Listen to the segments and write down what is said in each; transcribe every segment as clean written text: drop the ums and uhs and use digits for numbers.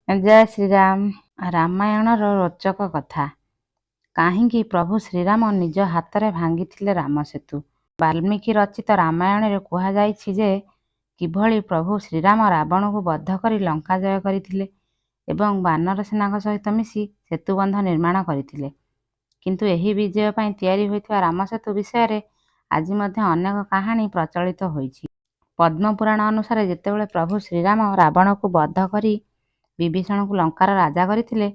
जय श्रीराम। रामायणର ରୋଚକ କଥା। କାହିଁକି ପ୍ରଭୁ ଶ୍ରୀରାମ ନିଜ ହାତରେ ଭାଙ୍ଗିଥିଲେ ରାମ ସେତୁ। ବାଲ୍ମୀକି ରଚିତ ରାମାୟଣରେ କୁହାଯାଇଛି ଯେ କିଭଳି ପ୍ରଭୁ ଶ୍ରୀରାମ ରାବଣକୁ ବଧ କରି ଲଙ୍କା ଜୟ କରିଥିଲେ ଏବଂ ବାନର ସେନାଙ୍କ ସହିତ ମିଶି ସେତୁବନ୍ଧ ନିର୍ମାଣ କରିଥିଲେ। କିନ୍ତୁ ଏହି ବିଜୟ ପାଇଁ ତିଆରି ହୋଇଥିବା ରାମସେତୁ ବିଷୟରେ ଆଜି ମଧ୍ୟ ଅନେକ କାହାଣୀ ପ୍ରଚଳିତ ହୋଇଛି। ପଦ୍ମପୁରାଣ ଅନୁସାରେ ଯେତେବେଳେ ପ୍ରଭୁ ଶ୍ରୀରାମ ରାବଣକୁ ବଧ କରି ବିଭୀଷଣକୁ ଲଙ୍କାର ରାଜା କରିଥିଲେ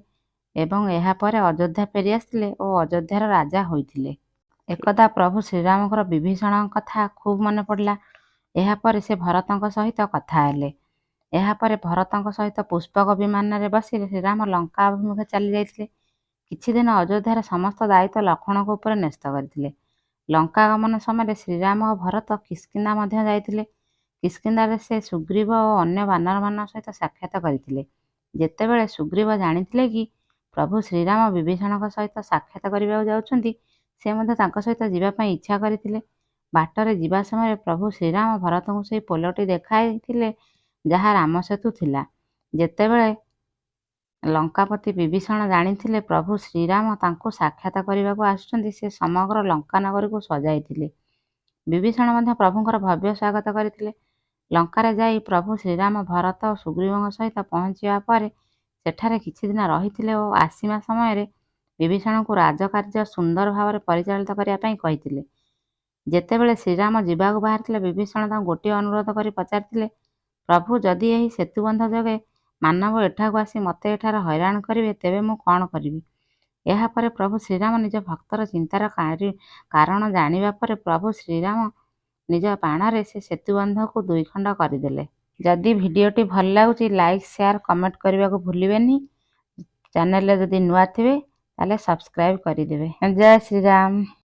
ଏବଂ ଏହାପରେ ଅଯୋଧ୍ୟା ଫେରି ଆସିଥିଲେ ଓ ଅଯୋଧ୍ୟାର ରାଜା ହୋଇଥିଲେ। ଏକଦା ପ୍ରଭୁ ଶ୍ରୀରାମଙ୍କର ବିଭୀଷଣଙ୍କ କଥା ଖୁବ୍ ମନେ ପଡ଼ିଲା। ଏହାପରେ ସେ ଭରତଙ୍କ ସହିତ କଥା ହେଲେ। ଏହାପରେ ଭରତଙ୍କ ସହିତ ପୁଷ୍ପକ ବିମାନରେ ବସି ଶ୍ରୀରାମ ଲଙ୍କା ଅଭିମୁଖେ ଚାଲି ଯାଇଥିଲେ। କିଛି ଦିନ ଅଯୋଧ୍ୟାର ସମସ୍ତ ଦାୟିତ୍ୱ ଲକ୍ଷ୍ମଣଙ୍କ ଉପରେ ନ୍ୟସ୍ତ କରିଥିଲେ। ଲଙ୍କା ଗମନ ସମୟରେ ଶ୍ରୀରାମ ଓ ଭରତ କିଷ୍କିନ୍ଧା ମଧ୍ୟ ଯାଇଥିଲେ। କିଷ୍କିନ୍ଧାରେ ସେ ସୁଗ୍ରୀବ ଓ ଅନ୍ୟ ବାନରମାନଙ୍କ ସହିତ ସାକ୍ଷାତ କରିଥିଲେ। ଯେତେବେଳେ ସୁଗ୍ରୀବ ଜାଣିଥିଲେ କି ପ୍ରଭୁ ଶ୍ରୀରାମ ବିଭୀଷଣଙ୍କ ସହିତ ସାକ୍ଷାତ କରିବାକୁ ଯାଉଛନ୍ତି, ସେ ମଧ୍ୟ ତାଙ୍କ ସହିତ ଯିବା ପାଇଁ ଇଚ୍ଛା କରିଥିଲେ। ବାଟରେ ଯିବା ସମୟରେ ପ୍ରଭୁ ଶ୍ରୀରାମ ଭରତଙ୍କୁ ସେହି ପୋଲଟି ଦେଖାଇଥିଲେ ଯାହା ରାମସେତୁ ଥିଲା। ଯେତେବେଳେ ଲଙ୍କାପତି ବିଭୀଷଣ ଜାଣିଥିଲେ ପ୍ରଭୁ ଶ୍ରୀରାମ ତାଙ୍କୁ ସାକ୍ଷାତ କରିବାକୁ ଆସୁଛନ୍ତି, ସେ ସମଗ୍ର ଲଙ୍କାନଗରୀକୁ ସଜାଇଥିଲେ। ବିଭୀଷଣ ମଧ୍ୟ ପ୍ରଭୁଙ୍କର ଭବ୍ୟ ସ୍ୱାଗତ କରିଥିଲେ। ଲଙ୍କାରେ ଯାଇ ପ୍ରଭୁ ଶ୍ରୀରାମ ଭରତ ଓ ସୁଗ୍ରୀବଙ୍କ ସହିତ ପହଞ୍ଚିବା ପରେ ସେଠାରେ କିଛି ଦିନ ରହିଥିଲେ ଓ ଆସିବା ସମୟରେ ବିଭୀଷଣଙ୍କୁ ରାଜକାର୍ଯ୍ୟ ସୁନ୍ଦର ଭାବରେ ପରିଚାଳିତ କରିବା ପାଇଁ କହିଥିଲେ। ଯେତେବେଳେ ଶ୍ରୀରାମ ଯିବାକୁ ବାହାରିଥିଲେ, ବିଭୀଷଣ ତାଙ୍କୁ ଗୋଟିଏ ଅନୁରୋଧ କରି ପଚାରିଥିଲେ, ପ୍ରଭୁ ଯଦି ଏହି ସେତୁବନ୍ଧ ଯୋଗେ ମାନବ ଏଠାକୁ ଆସି ମୋତେ ଏଠାରେ ହଇରାଣ କରିବେ, ତେବେ ମୁଁ କ'ଣ କରିବି? ଏହାପରେ ପ୍ରଭୁ ଶ୍ରୀରାମ ନିଜ ଭକ୍ତର ଚିନ୍ତାର କାରଣ ଜାଣିବା ପରେ ପ୍ରଭୁ ଶ୍ରୀରାମ ନିଜ ବାଣରେ ସେ ସେତୁବନ୍ଧକୁ ଦୁଇଖଣ୍ଡ କରିଦେଲେ। ଯଦି ଭିଡ଼ିଓଟି ଭଲ ଲାଗୁଛି ଲାଇକ୍, ସେୟାର, କମେଣ୍ଟ କରିବାକୁ ଭୁଲିବେନି। ଚ୍ୟାନେଲରେ ଯଦି ନୂଆ ଥିବେ ତାହେଲେ ସବସ୍କ୍ରାଇବ୍ କରିଦେବେ। ଜୟ ଶ୍ରୀରାମ।